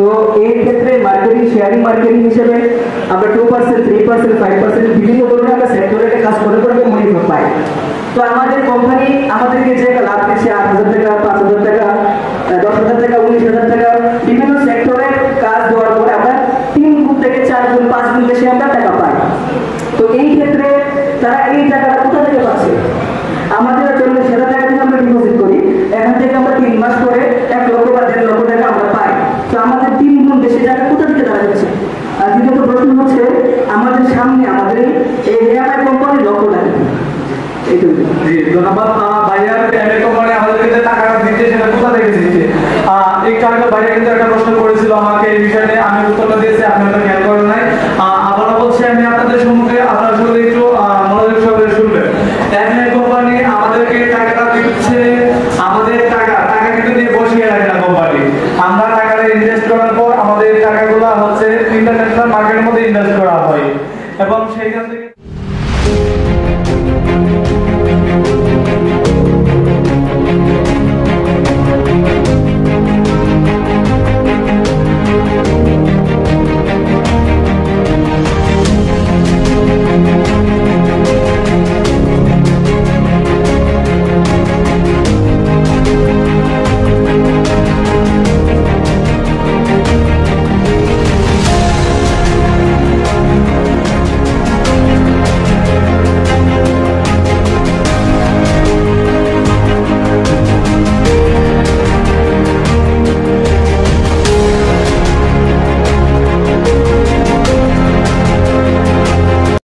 তো এই ক্ষেত্রে মার্কেটিং শেয়ারিং মার্কেটিং হিসেবে আমরা 2%, 3%, 5% বিভিন্ন ধরনের আমরা সেক্টরে কাজ করে করে মুনাফা পাই। তো আমাদের কোম্পানি আমাদেরকে যে লাভ দিচ্ছে 8,000 টাকা, 5,000 টাকা, 10,000 টাকা, 19,000 টাকা বিভিন্ন সেক্টরের কাজ দেওয়ার পরে আমরা 3 গুণ থেকে 4 গুণ 5 গুণ বেশি আমরা টাকা পাই। তো এই ক্ষেত্রে তারা এই টাকাটা কোথা থেকে পাচ্ছে? আমাদের জন্য সেটা টাকা থেকে আমরা ডিপোজিট করি, এখান থেকে আমরা 3 মাস পরে 1 লক্ষ বা 1.5 লক্ষ টাকা আমরা পাই। তো আমাদের 3 গুণ বেশি টাকা কোথা থেকে তারা দিচ্ছে? আর দ্বিতীয়ত প্রশ্ন হচ্ছে আমাদের সামনে আমাদের এই এমআই কোম্পানির লক্ষ্যটা কি? জি ধন্যবাদ ভাইয়া। এমআই কোম্পানি আমাদেরকে যে টাকাটা দিচ্ছে সেটা কোথা থেকে দিচ্ছে? একটু আগে ভাইয়া কিন্তু একটা প্রশ্ন করেছিল আমাকে এই বিষয়ে, আমি উত্তরটা দিয়েছি, আপনি হয়তো খেয়াল করেন নাই। আবারও বলছি আমি আপনাদের সম্মুখে, আপনারা শুধু একটু মনোযোগ সহকারে শুনবেন। এমআই কোম্পানি আমাদেরকে টাকাটা দিচ্ছে, আমাদের টাকা কিন্তু দিয়ে বসিয়ে রাখে না কোম্পানি। আমরা টাকাটা ইনভেস্ট করার পর আমাদের টাকাগুলো হচ্ছে ইন্টারন্যাশনাল মার্কেটের মধ্যে ইনভেস্ট করা হয় এবং সেইখান থেকে